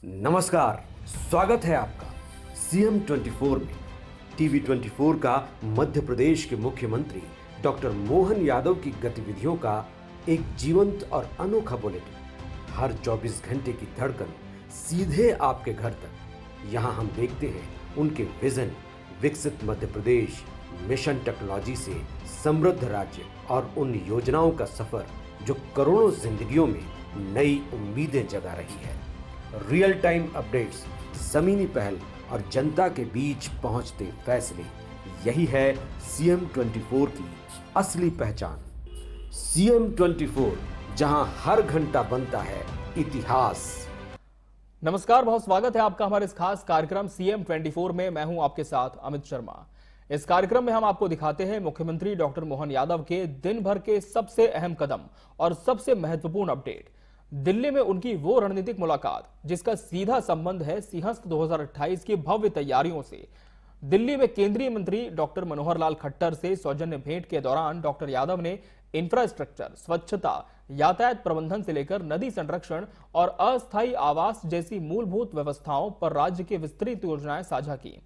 नमस्कार, स्वागत है आपका सीएम 24 में। टीवी 24 का मध्य प्रदेश के मुख्यमंत्री डॉक्टर मोहन यादव की गतिविधियों का एक जीवंत और अनोखा बुलेटिन। हर 24 घंटे की धड़कन सीधे आपके घर तक। यहाँ हम देखते हैं उनके विजन, विकसित मध्य प्रदेश, मिशन टेक्नोलॉजी से समृद्ध राज्य और उन योजनाओं का सफर जो करोड़ों जिंदगियों में नई उम्मीदें जगा रही है। रियल टाइम अपडेट्स, जमीनी पहल और जनता के बीच पहुंचते फैसले, यही है सीएम 24 की असली पहचान। सीएम 24, जहां हर घंटा बनता है इतिहास। नमस्कार, बहुत स्वागत है आपका हमारे इस खास कार्यक्रम सीएम 24 में। मैं हूं आपके साथ अमित शर्मा। इस कार्यक्रम में हम आपको दिखाते हैं मुख्यमंत्री डॉक्टर मोहन यादव के दिन भर के सबसे अहम कदम और सबसे महत्वपूर्ण अपडेट। दिल्ली में उनकी वो रणनीतिक मुलाकात जिसका सीधा संबंध है सिंहस्थ 2028 की भव्य तैयारियों से। दिल्ली में केंद्रीय मंत्री डॉक्टर मनोहर लाल खट्टर से सौजन्य भेंट के दौरान डॉक्टर यादव ने इंफ्रास्ट्रक्चर, स्वच्छता, यातायात प्रबंधन से लेकर नदी संरक्षण और अस्थायी आवास जैसी मूलभूत व्यवस्थाओं पर राज्य की विस्तृत योजनाएं साझा की।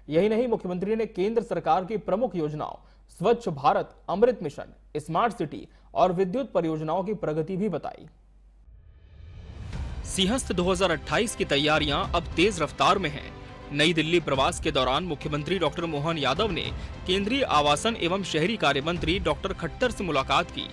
यही नहीं, मुख्यमंत्री ने केंद्र सरकार की प्रमुख योजनाओं स्वच्छ भारत, अमृत मिशन, स्मार्ट सिटी और विद्युत परियोजनाओं की प्रगति भी बताई। सिंहस्थ 2028 की तैयारियां अब तेज रफ्तार में हैं। नई दिल्ली प्रवास के दौरान मुख्यमंत्री डॉक्टर मोहन यादव ने केंद्रीय आवासन एवं शहरी कार्य मंत्री डॉक्टर खट्टर से मुलाकात की।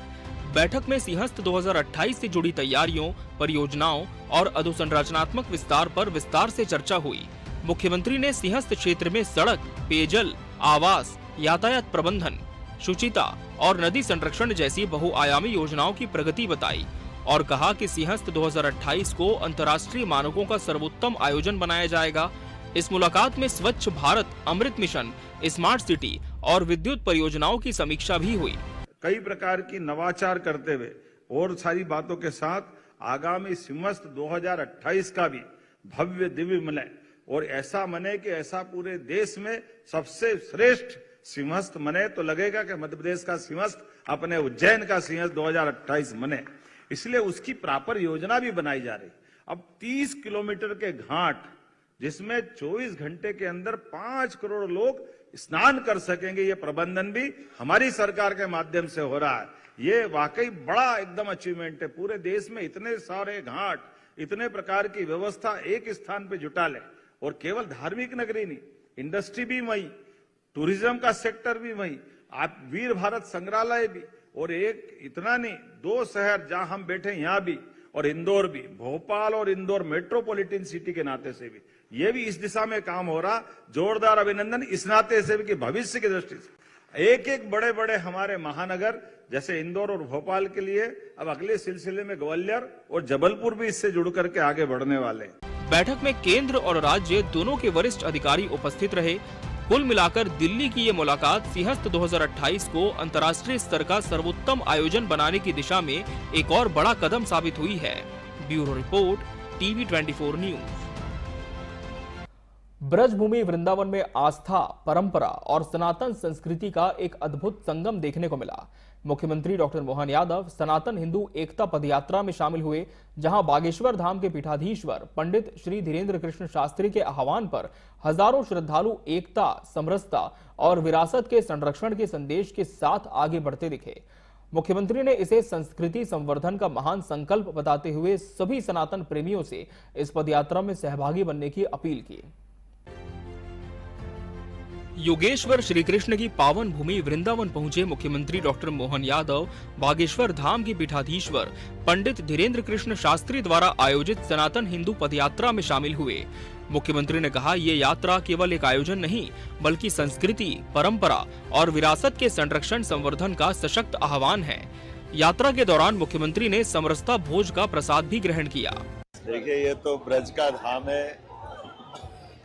बैठक में सिंहस्थ 2028 से जुड़ी तैयारियों, परियोजनाओं और अधोसंरचनात्मक विस्तार पर विस्तार से चर्चा हुई। मुख्यमंत्री ने सिंहस्थ क्षेत्र में सड़क, पेयजल, आवास, यातायात प्रबंधन, शुचिता और नदी संरक्षण जैसी बहुआयामी योजनाओं की प्रगति बताई और कहा कि सिंहस्थ 2028 को अंतर्राष्ट्रीय मानकों का सर्वोत्तम आयोजन बनाया जाएगा। इस मुलाकात में स्वच्छ भारत, अमृत मिशन, स्मार्ट सिटी और विद्युत परियोजनाओं की समीक्षा भी हुई। कई प्रकार की नवाचार करते हुए और सारी बातों के साथ आगामी सिंहस्थ 2028 का भी भव्य दिव्य मने और ऐसा मने कि ऐसा पूरे देश में सबसे श्रेष्ठ सिंहस्थ मने, तो लगेगा कि मध्य प्रदेश का सिंहस्थ अपने उज्जैन का सिंहस्थ 2028 मने। इसलिए उसकी प्रॉपर योजना भी बनाई जा रही। अब 30 किलोमीटर के घाट जिसमें 24 घंटे के अंदर 5 करोड़ लोग स्नान कर सकेंगे, ये प्रबंधन भी हमारी सरकार के माध्यम से हो रहा है। ये वाकई बड़ा एकदम अचीवमेंट है। पूरे देश में इतने सारे घाट, इतने प्रकार की व्यवस्था एक स्थान पे जुटा ले, और केवल धार्मिक नगरी नहीं, इंडस्ट्री भी वहीं, टूरिज्म का सेक्टर भी वहीं, आप वीर भारत संग्रहालय भी, और एक इतना नहीं, 2 शहर जहां हम बैठे यहाँ भी और इंदौर भी, भोपाल और इंदौर मेट्रोपॉलिटन सिटी के नाते से भी ये भी इस दिशा में काम हो रहा। जोरदार अभिनंदन इस नाते से भी कि भविष्य की दृष्टि से एक एक बड़े बड़े हमारे महानगर जैसे इंदौर और भोपाल के लिए अब अगले सिलसिले में ग्वालियर और जबलपुर भी इससे जुड़ करके आगे बढ़ने वाले। बैठक में केंद्र और राज्य दोनों के वरिष्ठ अधिकारी उपस्थित रहे। कुल मिलाकर दिल्ली की ये मुलाकात सिंहस्थ 2028 को अंतर्राष्ट्रीय स्तर का सर्वोत्तम आयोजन बनाने की दिशा में एक और बड़ा कदम साबित हुई है। Bureau report, TV 24 news. Braj Bhoomi Vrindavan में आस्था, परंपरा और सनातन संस्कृति का एक अद्भुत संगम देखने को मिला। मुख्यमंत्री डॉक्टर मोहन यादव सनातन हिंदू एकता पदयात्रा में शामिल हुए, जहां बागेश्वर धाम के पीठाधीश्वर पंडित श्री धीरेन्द्र कृष्ण शास्त्री के आह्वान पर हजारों श्रद्धालु एकता, समरसता और विरासत के संरक्षण के संदेश के साथ आगे बढ़ते दिखे। मुख्यमंत्री ने इसे संस्कृति संवर्धन का महान संकल्प बताते हुए सभी सनातन प्रेमियों से इस पदयात्रा में सहभागी बनने की अपील की। योगेश्वर श्री कृष्ण की पावन भूमि वृंदावन पहुंचे मुख्यमंत्री डॉक्टर मोहन यादव बागेश्वर धाम के पीठाधीश्वर पंडित धीरेन्द्र कृष्ण शास्त्री द्वारा आयोजित सनातन हिंदू पदयात्रा में शामिल हुए। मुख्यमंत्री ने कहा, ये यात्रा केवल एक आयोजन नहीं बल्कि संस्कृति, परंपरा और विरासत के संरक्षण संवर्धन का सशक्त आह्वान है। यात्रा के दौरान मुख्यमंत्री ने समरसता भोज का प्रसाद भी ग्रहण किया। देखिए, ये तो ब्रज का धाम है,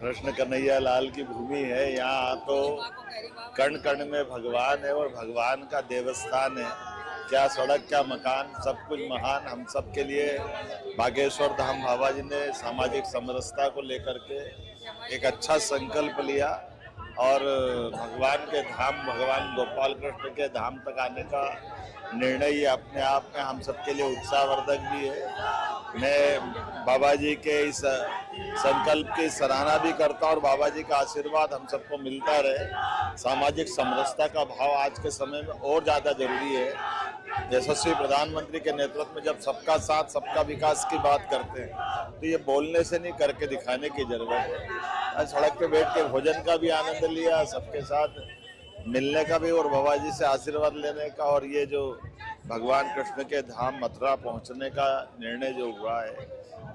कृष्ण कन्हैया लाल की भूमि है। यहाँ तो कण कण में भगवान है और भगवान का देवस्थान है। क्या सड़क, क्या मकान, सब कुछ महान हम सब के लिए। बागेश्वर धाम बाबा जी ने सामाजिक समरसता को लेकर के एक अच्छा संकल्प लिया और भगवान के धाम, भगवान गोपाल कृष्ण के धाम तक आने का निर्णय अपने आप में हम सबके लिए उत्साहवर्धक भी है। मैं बाबा जी के इस संकल्प की सराहना भी करता हूं और बाबा जी का आशीर्वाद हम सबको मिलता रहे। सामाजिक समरसता का भाव आज के समय में और ज्यादा जरूरी है। यशस्वी प्रधानमंत्री के नेतृत्व में जब सबका साथ सबका विकास की बात करते हैं तो ये बोलने से नहीं करके दिखाने की जरूरत है। आज सड़क पे बैठ के भोजन का भी आनंद लिया, सबके साथ मिलने का भी और बाबा जी से आशीर्वाद लेने का, और ये जो भगवान कृष्ण के धाम मथुरा पहुंचने का निर्णय जो हुआ है,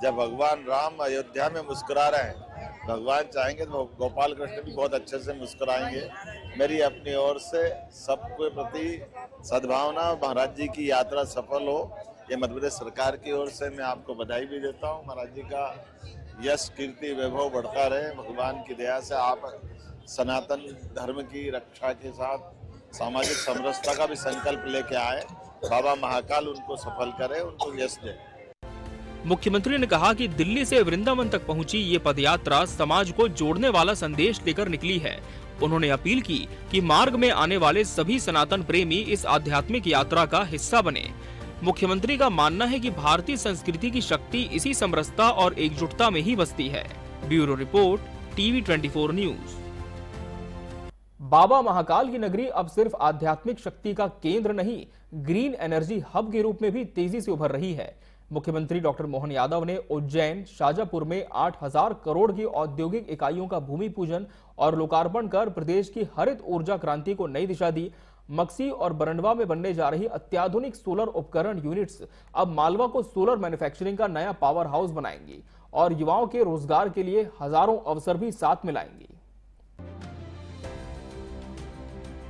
जब भगवान राम अयोध्या में मुस्कुरा रहे हैं, भगवान चाहेंगे तो गोपाल कृष्ण भी बहुत अच्छे से मुस्कुराएंगे। मेरी अपनी ओर से सबके प्रति सद्भावना, महाराज जी की यात्रा सफल हो, ये मध्य प्रदेश सरकार की ओर से मैं आपको बधाई भी देता हूँ। महाराज जी का यश कीर्ति वैभव बढ़ता रहे। भगवान की दया से आप सनातन धर्म की रक्षा के साथ सामाजिक समरसता का भी संकल्प लेके आए। बाबा महाकाल उनको सफल करे, उनको यश दे। मुख्यमंत्री ने कहा कि दिल्ली से वृंदावन तक पहुंची ये पदयात्रा समाज को जोड़ने वाला संदेश लेकर निकली है। उन्होंने अपील की कि मार्ग में आने वाले सभी सनातन प्रेमी इस आध्यात्मिक यात्रा का हिस्सा बने। मुख्यमंत्री का मानना है कि भारतीय संस्कृति की शक्ति इसी समरसता और एकजुटता में ही बसती है। Bureau report, TV 24 news. Baba Mahakal की नगरी अब सिर्फ आध्यात्मिक शक्ति का केंद्र नहीं, ग्रीन एनर्जी हब के रूप में भी तेजी से उभर रही है। मुख्यमंत्री डॉक्टर मोहन यादव ने उज्जैन शाजापुर में 8000 करोड़ की औद्योगिक इकाइयों का भूमि पूजन और लोकार्पण कर प्रदेश की हरित ऊर्जा क्रांति को नई दिशा दी। मक्सी और बरंडवा में बनने जा रही अत्याधुनिक सोलर उपकरण यूनिट्स अब मालवा को सोलर मैन्युफैक्चरिंग का नया पावर हाउस बनाएंगी और युवाओं के रोजगार के लिए हजारों अवसर भी साथ मिलाएंगी।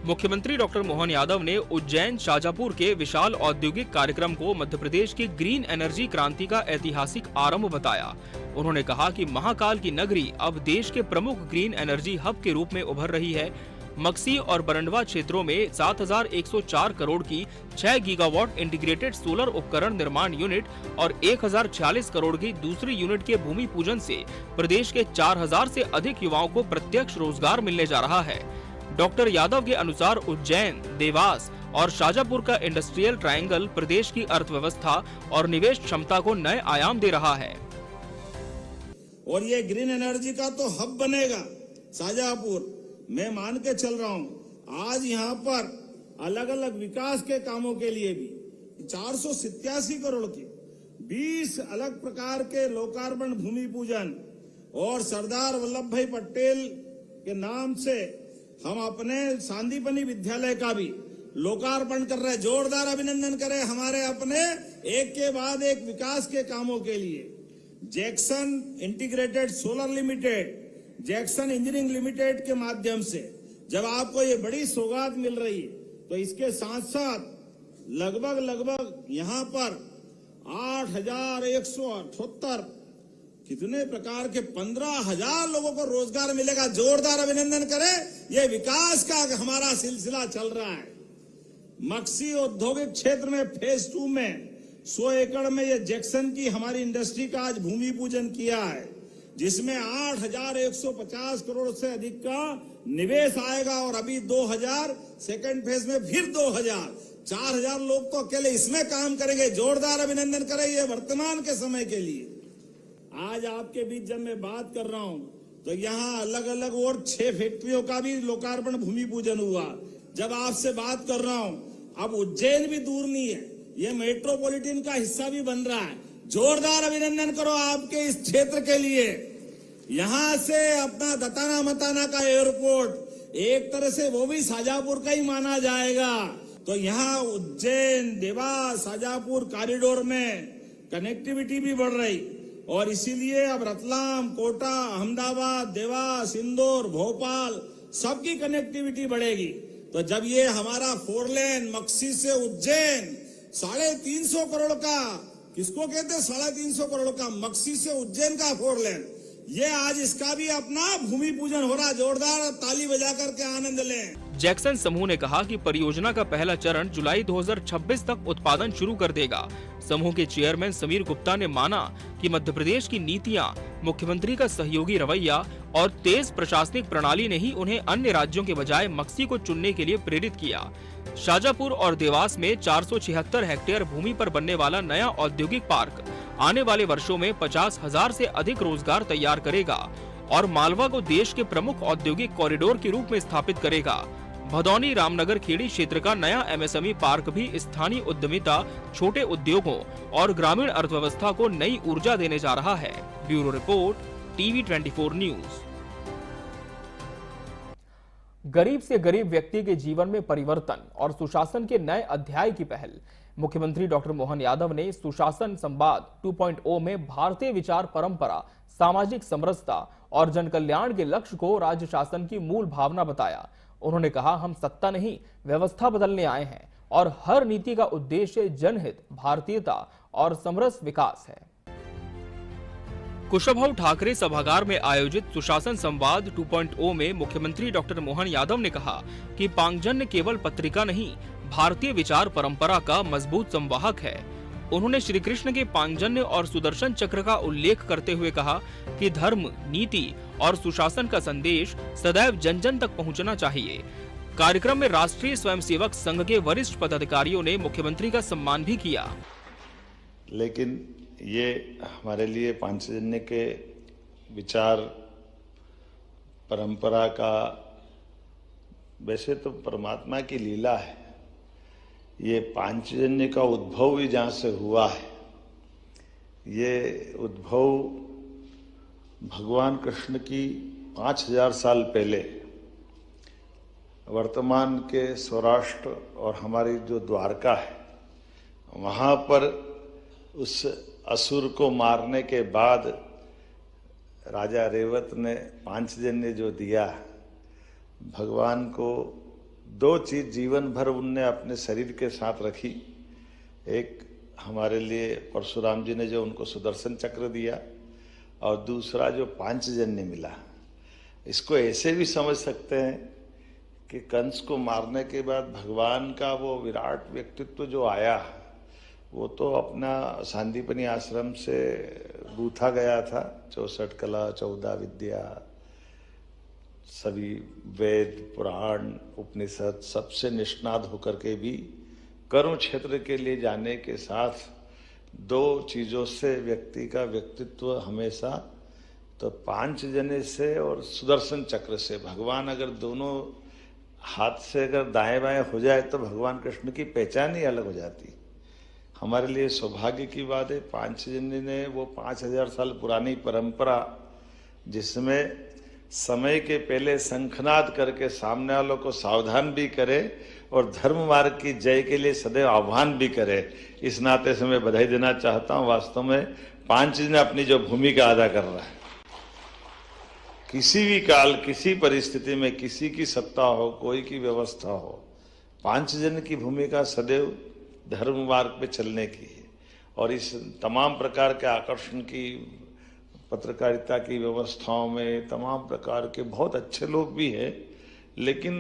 मुख्यमंत्री डॉक्टर मोहन यादव ने उज्जैन शाजापुर के विशाल औद्योगिक कार्यक्रम को मध्य प्रदेश की ग्रीन एनर्जी क्रांति का ऐतिहासिक आरंभ बताया। उन्होंने कहा कि महाकाल की नगरी अब देश के प्रमुख ग्रीन एनर्जी हब के रूप में उभर रही है। मक्सी और बरंडवा क्षेत्रों में 7104 करोड़ की 6 गीगावाट इंटीग्रेटेड सोलर उपकरण निर्माण यूनिट और 1046 करोड़ की दूसरी यूनिट के भूमि पूजन से प्रदेश के 4000 से अधिक युवाओं को प्रत्यक्ष रोजगार मिलने जा रहा है। डॉक्टर यादव के अनुसार उज्जैन, देवास और शाजापुर का इंडस्ट्रियल ट्रायंगल प्रदेश की अर्थव्यवस्था और निवेश क्षमता को नए आयाम दे रहा है। और ये ग्रीन एनर्जी का तो हब बनेगा शाजापुर। मैं मान के चल रहा हूं आज यहाँ पर अलग अलग विकास के कामों के लिए भी 487 करोड़ के 20 अलग प्रकार के लोकार्पण भूमि पूजन और सरदार वल्लभ भाई पटेल के नाम से हम अपने सांदीपनी विद्यालय का भी लोकार्पण कर रहे हैं। जोरदार अभिनंदन करें हमारे अपने एक के बाद एक विकास के कामों के लिए। Jackson integrated solar limited, Jackson engineering limited के माध्यम से जब आपको ये बड़ी सौगात मिल रही है तो इसके साथ साथ लगभग यहाँ पर 8178 कितने प्रकार के 15,000 लोगों को रोजगार मिलेगा। जोरदार अभिनंदन करें। ये विकास का हमारा सिलसिला चल रहा है। मक्सी औद्योगिक क्षेत्र में फेज 2 में 100 एकड़ में ये जैक्सन की हमारी इंडस्ट्री का आज भूमि पूजन किया है, जिसमें 8150 करोड़ से अधिक का निवेश आएगा और अभी 2000 सेकेंड फेज में फिर 4000 लोग तो अकेले इसमें काम करेंगे। जोरदार अभिनंदन करें ये वर्तमान के समय के लिए। आज आपके बीच जब मैं बात कर रहा हूं तो यहाँ अलग अलग और 6 फैक्ट्रियों का भी लोकार्पण भूमि पूजन हुआ। जब आपसे बात कर रहा हूं अब उज्जैन भी दूर नहीं है, ये मेट्रोपॉलिटन का हिस्सा भी बन रहा है। जोरदार अभिनंदन करो आपके इस क्षेत्र के लिए। यहां से अपना दताना मताना का एयरपोर्ट एक तरह से वो भी शाजापुर का ही माना जाएगा। तो यहाँ उज्जैन, देवास, शाजापुर कॉरिडोर में कनेक्टिविटी भी बढ़ रही और इसीलिए अब रतलाम, कोटा, अहमदाबाद, देवास, इंदौर, भोपाल सबकी कनेक्टिविटी बढ़ेगी। तो जब ये हमारा 4 लेन मक्सी से उज्जैन 350 करोड़ का, किसको कहते हैं 350 करोड़ का, मक्सी से उज्जैन का 4 लेन, ये आज इसका भी अपना भूमि पूजन हो रहा। जोरदार ताली बजा करके आनंद लें। जैक्सन समूह ने कहा कि परियोजना का पहला चरण जुलाई 2026 तक उत्पादन शुरू कर देगा। समूह के चेयरमैन समीर गुप्ता ने माना कि मध्य प्रदेश की नीतियां, मुख्यमंत्री का सहयोगी रवैया और तेज प्रशासनिक प्रणाली ने ही उन्हें अन्य राज्यों के बजाय मक्सी को चुनने के लिए प्रेरित किया। शाजापुर और देवास में 476 हेक्टेयर भूमि पर बनने वाला नया औद्योगिक पार्क आने वाले वर्षों में 50,000 से अधिक रोजगार तैयार करेगा और मालवा को देश के प्रमुख औद्योगिक कॉरिडोर के रूप में स्थापित करेगा। भदौनी रामनगर खेड़ी क्षेत्र का नया एमएसएमई पार्क भी स्थानीय उद्यमिता, छोटे उद्योगों और ग्रामीण अर्थव्यवस्था को नई ऊर्जा देने जा रहा है। Bureau report, TV 24 news. गरीब से गरीब व्यक्ति के जीवन में परिवर्तन और सुशासन के नए अध्याय की पहल मुख्यमंत्री डॉक्टर मोहन यादव ने सुशासन संवाद 2.0 में भारतीय विचार परंपरा, सामाजिक समरसता और जन कल्याण के लक्ष्य को राज्य शासन की मूल भावना बताया। उन्होंने कहा, हम सत्ता नहीं व्यवस्था बदलने आए हैं और हर नीति का उद्देश्य जनहित, भारतीयता और समरस विकास है। कुशाभाऊ ठाकरे सभागार में आयोजित सुशासन संवाद 2.0 में मुख्यमंत्री डॉक्टर मोहन यादव ने कहा कि पांगजन्य केवल पत्रिका नहीं, भारतीय विचार परंपरा का मजबूत संवाहक है। उन्होंने श्री कृष्ण के पांगजन्य और सुदर्शन चक्र का उल्लेख करते हुए कहा कि धर्म, नीति और सुशासन का संदेश सदैव जन जन तक पहुंचना चाहिए। कार्यक्रम में राष्ट्रीय स्वयंसेवक संघ के वरिष्ठ पदाधिकारियों ने मुख्यमंत्री का सम्मान भी किया। लेकिन ये हमारे लिए पांचजन्य के विचार परंपरा का वैसे तो परमात्मा की लीला है। ये पांचजन्य का उद्भव भी जहाँ से हुआ है, ये उद्भव भगवान कृष्ण की 5000 साल पहले वर्तमान के सौराष्ट्र और हमारी जो द्वारका है, वहाँ पर उस असुर को मारने के बाद राजा रेवत ने पांचजन्य जो दिया, भगवान को दो चीज जीवन भर उनने अपने शरीर के साथ रखी। एक हमारे लिए परशुराम जी ने जो उनको सुदर्शन चक्र दिया और दूसरा जो पांचजन्य मिला। इसको ऐसे भी समझ सकते हैं कि कंस को मारने के बाद भगवान का वो विराट व्यक्तित्व जो आया, वो तो अपना सांदीपनी आश्रम से गूथा गया था। 64 कला, 14 विद्या, सभी वेद, पुराण, उपनिषद सबसे निष्णात होकर के भी कर्म क्षेत्र के लिए जाने के साथ दो चीजों से व्यक्ति का व्यक्तित्व हमेशा तो पांचजन्य से और सुदर्शन चक्र से, भगवान अगर दोनों हाथ से अगर दाएं बाएं हो जाए तो भगवान कृष्ण की पहचान ही अलग हो जाती। हमारे लिए सौभाग्य की बात है, पांचजन्य ने वो 5000 साल पुरानी परंपरा, जिसमें समय के पहले शंखनाद करके सामने वालों को सावधान भी करे और धर्म मार्ग की जय के लिए सदैव आह्वान भी करे, इस नाते से मैं बधाई देना चाहता हूं। वास्तव में पांचजन्य अपनी जो भूमिका अदा कर रहा है, किसी भी काल, किसी परिस्थिति में, किसी की सत्ता हो, कोई की व्यवस्था हो, पांचजन्य की भूमिका सदैव धर्म मार्ग पे चलने की है। और इस तमाम प्रकार के आकर्षण की, पत्रकारिता की व्यवस्थाओं में तमाम प्रकार के बहुत अच्छे लोग भी हैं, लेकिन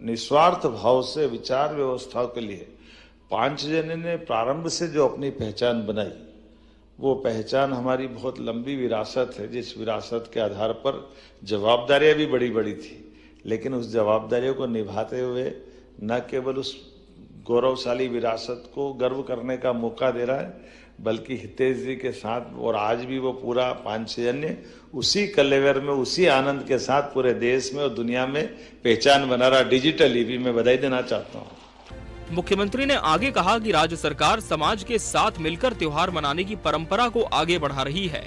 निस्वार्थ भाव से विचार व्यवस्थाओं के लिए पांचजन्य ने प्रारंभ से जो अपनी पहचान बनाई, वो पहचान हमारी बहुत लंबी विरासत है, जिस विरासत के आधार पर जवाबदारियां भी बड़ी बड़ी थी, लेकिन उस जवाबदारियों को निभाते हुए न केवल उस गौरवशाली विरासत को गर्व करने का मौका दे रहा है, बल्कि हितेश जी के साथ और आज भी वो पूरा पांचजन्य उसी कलेवर में, उसी आनंद के साथ पूरे देश में और दुनिया में पहचान बना रहा। डिजिटली भी मैं बधाई देना चाहता हूँ। मुख्यमंत्री ने आगे कहा कि राज्य सरकार समाज के साथ मिलकर त्योहार मनाने की परंपरा को आगे बढ़ा रही है।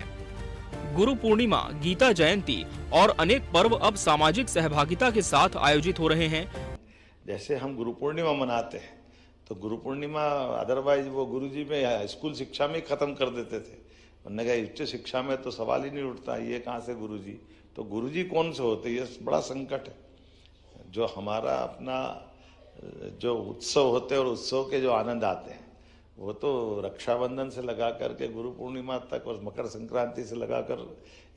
गुरु पूर्णिमा, गीता जयंती और अनेक पर्व अब सामाजिक सहभागिता के साथ आयोजित हो रहे हैं। जैसे हम गुरु पूर्णिमा मनाते हैं, तो गुरु पूर्णिमा अदरवाइज वो गुरुजी में स्कूल शिक्षा में खत्म कर देते थे। उन्होंने कहा उच्च शिक्षा में तो सवाल ही नहीं उठता, ये कहाँ से गुरुजी। तो गुरुजी कौन से होते, ये बड़ा संकट है। जो हमारा अपना जो उत्सव होते हैं और उत्सव के जो आनंद आते हैं, वो तो रक्षाबंधन से लगा करके गुरु पूर्णिमा तक और मकर संक्रांति से लगाकर,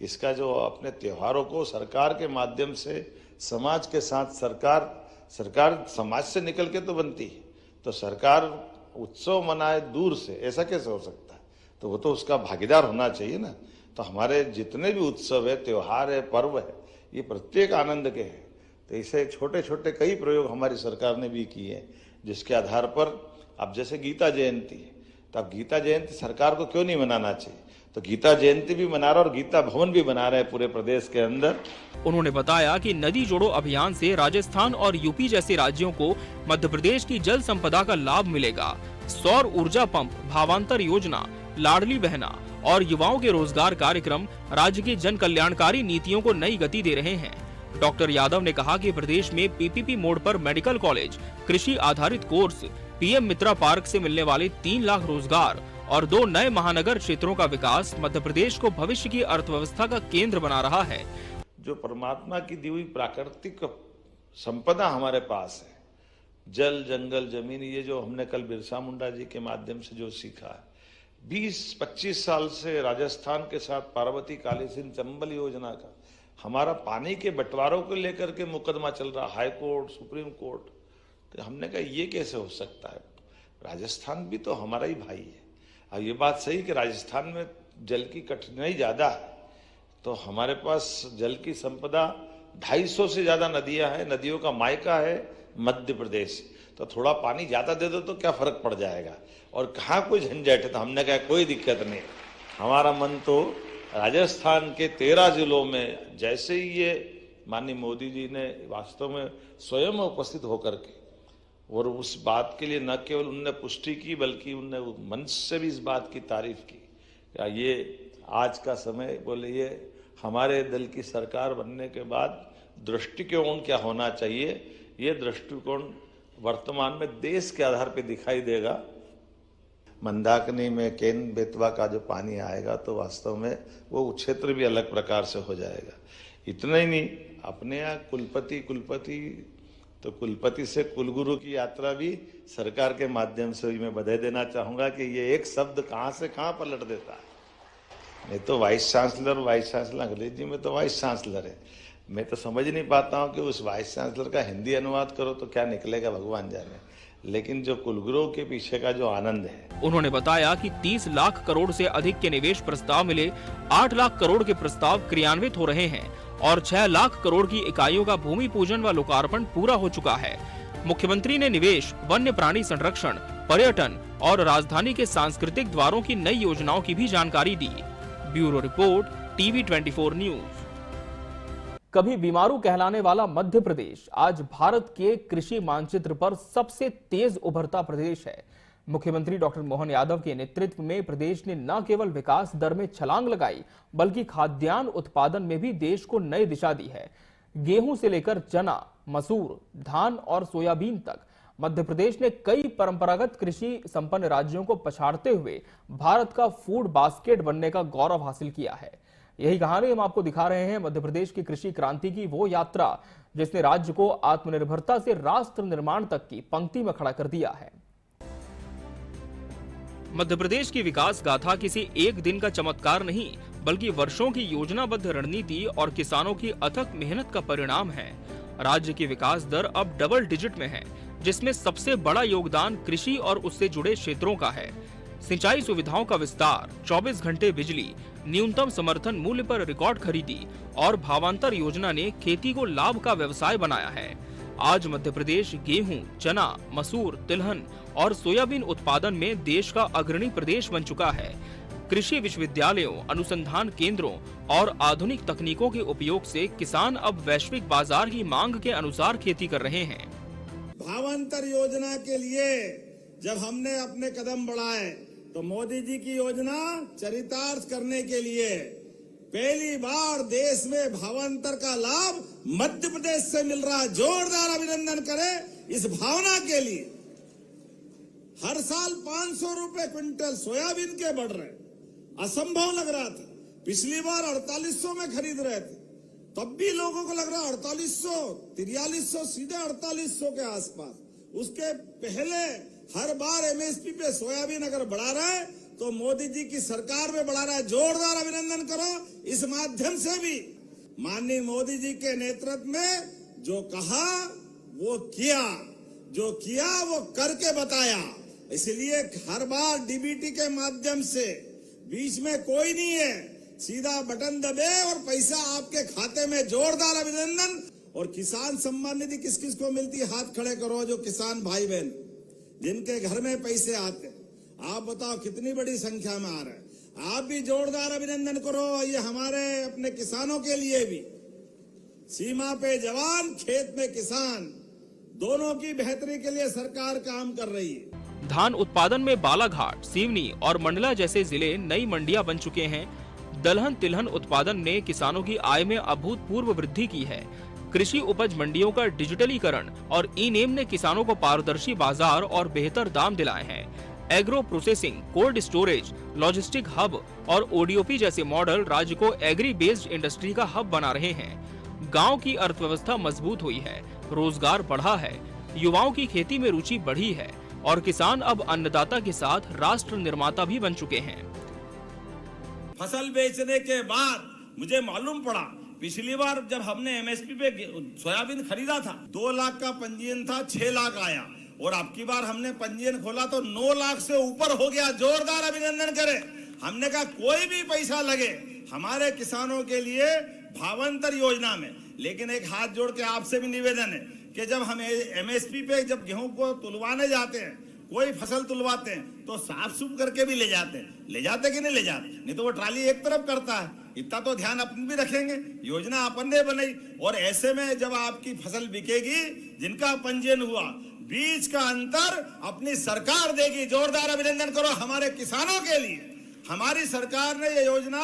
इसका जो अपने त्योहारों को सरकार के माध्यम से समाज के साथ, सरकार समाज से निकल के तो बनती है, तो सरकार उत्सव मनाए दूर से, ऐसा कैसे हो सकता है। तो वो तो उसका भागीदार होना चाहिए ना। तो हमारे जितने भी उत्सव है, त्योहार है, पर्व है, ये प्रत्येक आनंद के हैं। तो इसे छोटे छोटे कई प्रयोग हमारी सरकार ने भी किए हैं, जिसके आधार पर अब जैसे गीता जयंती है, तो अब गीता जयंती सरकार को क्यों नहीं मनाना चाहिए? तो गीता जयंती भी मना रहा और गीता भवन भी बना रहे हैं पूरे प्रदेश के अंदर। उन्होंने बताया कि नदी जोड़ो अभियान से राजस्थान और यूपी जैसे राज्यों को मध्य प्रदेश की जल संपदा का लाभ मिलेगा। सौर ऊर्जा पंप, भावांतर योजना, लाडली बहना और युवाओं के रोजगार कार्यक्रम राज्य की जन कल्याणकारी नीतियों को नई गति दे रहे हैं। डॉक्टर यादव ने कहा कि प्रदेश में पीपीपी मोड पर मेडिकल कॉलेज, कृषि आधारित कोर्स, पीएम मित्रा पार्क से मिलने वाले 3 लाख रोजगार और 2 नए महानगर क्षेत्रों का विकास मध्य प्रदेश को भविष्य की अर्थव्यवस्था का केंद्र बना रहा है। जो परमात्मा की दी हुई प्राकृतिक संपदा हमारे पास है, जल, जंगल, जमीन, ये जो हमने कल बिरसा मुंडा जी के माध्यम से जो सीखा है, 20-25 साल से राजस्थान के साथ पार्वती काली सिंध चंबल योजना का हमारा पानी के बंटवारों को लेकर के मुकदमा चल रहा, हाई कोर्ट, सुप्रीम कोर्ट। तो हमने कहा ये कैसे हो सकता है? राजस्थान भी तो हमारा ही भाई है। अब ये बात सही कि राजस्थान में जल की कठिनाई ज्यादा है, तो हमारे पास जल की संपदा 250 से ज्यादा नदियां हैं, नदियों का मायका है मध्य प्रदेश। तो थोड़ा पानी ज्यादा दे दो तो क्या फर्क पड़ जाएगा, और कहाँ कोई झंझट है? तो हमने कहा कोई दिक्कत नहीं, हमारा मन तो राजस्थान के 13 जिलों में, जैसे ही ये माननीय मोदी जी ने वास्तव में स्वयं उपस्थित होकर के, और उस बात के लिए न केवल उनने पुष्टि की बल्कि उनने मंच से भी इस बात की तारीफ की। क्या ये आज का समय, बोले ये हमारे दल की सरकार बनने के बाद दृष्टिकोण क्या होना चाहिए, ये दृष्टिकोण वर्तमान में देश के आधार पे दिखाई देगा। मंदाकिनी में केन बेतवा का जो पानी आएगा तो वास्तव में वो क्षेत्र भी अलग प्रकार से हो जाएगा। इतना ही नहीं, अपने यहाँ कुलपति तो कुलपति से कुलगुरु की यात्रा भी सरकार के माध्यम से भी मैं बधाई देना चाहूंगा कि ये एक शब्द कहाँ से कहाँ पलट देता है। नहीं तो वाइस चांसलर अंग्रेजी में तो वाइस चांसलर है, मैं तो समझ नहीं पाता हूँ कि उस वाइस चांसलर का हिंदी अनुवाद करो तो क्या निकलेगा भगवान जाने, लेकिन जो कुलगुरुओं के पीछे का जो आनंद है। उन्होंने बताया कि 30 लाख करोड़ से अधिक के निवेश प्रस्ताव मिले, 8 लाख करोड़ के प्रस्ताव क्रियान्वित हो रहे हैं और 6 लाख करोड़ की इकाइयों का भूमि पूजन व लोकार्पण पूरा हो चुका है। मुख्यमंत्री ने निवेश, वन्य प्राणी संरक्षण, पर्यटन और राजधानी के सांस्कृतिक द्वारों की नई योजनाओं की भी जानकारी दी। Bureau report, TV 24 news. कभी बीमारू कहलाने वाला मध्य प्रदेश आज भारत के कृषि मानचित्र पर सबसे तेज उभरता प्रदेश है। मुख्यमंत्री डॉक्टर मोहन यादव के नेतृत्व में प्रदेश ने न केवल विकास दर में छलांग लगाई बल्कि खाद्यान्न उत्पादन में भी देश को नई दिशा दी है। गेहूं से लेकर चना, मसूर, धान और सोयाबीन तक मध्य प्रदेश ने कई परंपरागत कृषि संपन्न राज्यों को पछाड़ते हुए भारत का फूड बास्केट बनने का गौरव हासिल किया है। यही कहानी हम आपको दिखा रहे हैं मध्य प्रदेश की कृषि क्रांति की, वो यात्रा जिसने राज्य को आत्मनिर्भरता से राष्ट्र निर्माण तक की पंक्ति में खड़ा कर दिया है। मध्य प्रदेश की विकास गाथा किसी एक दिन का चमत्कार नहीं बल्कि वर्षों की योजनाबद्ध रणनीति और किसानों की अथक मेहनत का परिणाम है। राज्य की विकास दर अब डबल डिजिट में है, जिसमें सबसे बड़ा योगदान कृषि और उससे जुड़े क्षेत्रों का है। सिंचाई सुविधाओं का विस्तार, 24 घंटे बिजली, न्यूनतम समर्थन मूल्य पर रिकॉर्ड खरीदी और भावांतर योजना ने खेती को लाभ का व्यवसाय बनाया है। आज मध्य प्रदेश गेहूं, चना, मसूर, तिलहन और सोयाबीन उत्पादन में देश का अग्रणी प्रदेश बन चुका है। कृषि विश्वविद्यालयों, अनुसंधान केंद्रों और आधुनिक तकनीकों के उपयोग से किसान अब वैश्विक बाजार की मांग के अनुसार खेती कर रहे हैं। भावांतर योजना के लिए जब हमने अपने कदम बढ़ाए तो मोदी जी की योजना चरितार्थ करने के लिए पहली बार देश में भावांतर का लाभ मध्य प्रदेश से मिल रहा है। जोरदार अभिनंदन करें इस भावना के लिए। हर साल 500 रुपए क्विंटल सोयाबीन के बढ़ रहे, असंभव लग रहा था। पिछली बार 4800 में खरीद रहे थे, तब भी लोगों को लग रहा 4800, 4300, सीधे 4800 के आसपास। उसके पहले हर बार एमएसपी पे सोयाबीन अगर बढ़ा रहा है तो मोदी जी की सरकार में बढ़ा रहा है। जोरदार अभिनंदन करो इस माध्यम से भी। माननीय मोदी जी के नेतृत्व में जो कहा वो किया, जो किया वो करके बताया। इसलिए हर बार डीबीटी के माध्यम से बीच में कोई नहीं है, सीधा बटन दबे और पैसा आपके खाते में। जोरदार अभिनंदन। और किसान सम्मान निधि किस किस को मिलती है? हाथ खड़े करो जो किसान भाई बहन जिनके घर में पैसे आते। आप बताओ कितनी बड़ी संख्या में आ रहे हैं। आप भी जोरदार अभिनंदन करो। ये हमारे अपने किसानों के लिए भी, सीमा पे जवान खेत में किसान, दोनों की बेहतरी के लिए सरकार काम कर रही है। धान उत्पादन में बालाघाट, सिवनी और मंडला जैसे जिले नई मंडियां बन चुके हैं। दलहन तिलहन उत्पादन ने किसानों की आय में अभूतपूर्व वृद्धि की है। कृषि उपज मंडियों का डिजिटलीकरण और ई-नेम ने किसानों को पारदर्शी बाजार और बेहतर दाम दिलाए हैं। Agro processing, cold storage, logistic hub और ओडीओपी जैसे मॉडल राज्य को एग्री बेस्ड इंडस्ट्री का हब बना रहे हैं। गांव की अर्थव्यवस्था मजबूत हुई है, रोजगार बढ़ा है, युवाओं की खेती में रुचि बढ़ी है और किसान अब अन्नदाता के साथ राष्ट्र निर्माता भी बन चुके हैं। फसल बेचने के बाद मुझे मालूम पड़ा, पिछली बार जब हमने एमएसपी पे सोयाबीन खरीदा था 2 लाख का पंजीयन था, 6 लाख आया, और अब की बार हमने पंजीयन खोला तो 9 लाख से ऊपर हो गया। जोरदार अभिनंदन करें। हमने कहा कोई भी पैसा लगे हमारे किसानों के लिए भावांतर योजना में। लेकिन एक हाथ जोड़ के आपसे भी निवेदन है कि जब हम एमएसपी पे जब गेहूं को तुलवाने जाते हैं, कोई फसल तुलवाते हैं तो साफ सुफ करके भी ले जाते हैं। ले जाते कि नहीं ले जाते? नहीं तो वो ट्राली एक तरफ करता है। इतना तो ध्यान अपन भी रखेंगे। योजना अपन ने बनाई, और ऐसे में जब आपकी फसल बिकेगी, जिनका पंजीयन हुआ, बीच का अंतर अपनी सरकार देगी। जोरदार अभिनंदन करो हमारे किसानों के लिए। हमारी सरकार ने ये योजना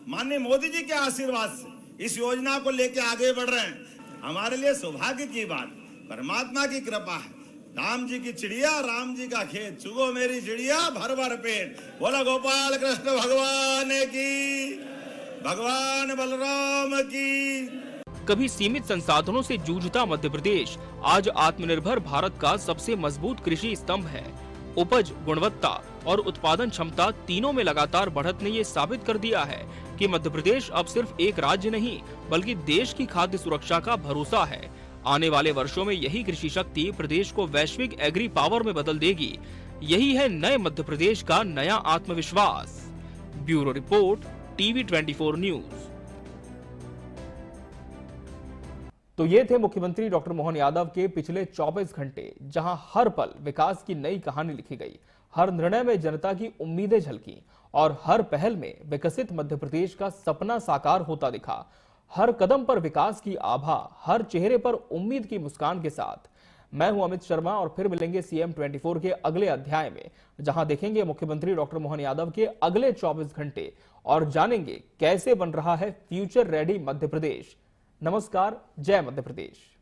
माननीय मोदी जी के आशीर्वाद से इस योजना को लेके आगे बढ़ रहे हैं। हमारे लिए सौभाग्य की बात, परमात्मा की कृपा है। राम जी की चिड़िया, राम जी का खेत, चुगो मेरी चिड़िया भर भर पेट। बोला गोपाल कृष्ण भगवान की, भगवान बलराम की। कभी सीमित संसाधनों से जूझता मध्य प्रदेश आज आत्मनिर्भर भारत का सबसे मजबूत कृषि स्तंभ है। उपज, गुणवत्ता और उत्पादन क्षमता तीनों में लगातार बढ़त ने ये साबित कर दिया है कि मध्य प्रदेश अब सिर्फ एक राज्य नहीं बल्कि देश की खाद्य सुरक्षा का भरोसा है। आने वाले वर्षों में यही कृषि शक्ति प्रदेश को वैश्विक एग्री पावर में बदल देगी। यही है नए मध्य प्रदेश का नया आत्मविश्वास। Bureau report, TV 24 news. तो ये थे मुख्यमंत्री डॉक्टर मोहन यादव के पिछले 24 घंटे, जहां हर पल विकास की नई कहानी लिखी गई, हर निर्णय में जनता की उम्मीदें झलकी और हर पहल में विकसित मध्य प्रदेश का सपना साकार होता दिखा। हर कदम पर विकास की आभा, हर चेहरे पर उम्मीद की मुस्कान के साथ। मैं हूं अमित शर्मा और फिर मिलेंगे CM 24 के अगले अध्याय में, जहां देखेंगे मुख्यमंत्री डॉक्टर मोहन यादव के अगले 24 घंटे और जानेंगे कैसे बन रहा है फ्यूचर रेडी मध्य प्रदेश। नमस्कार, जय मध्य प्रदेश।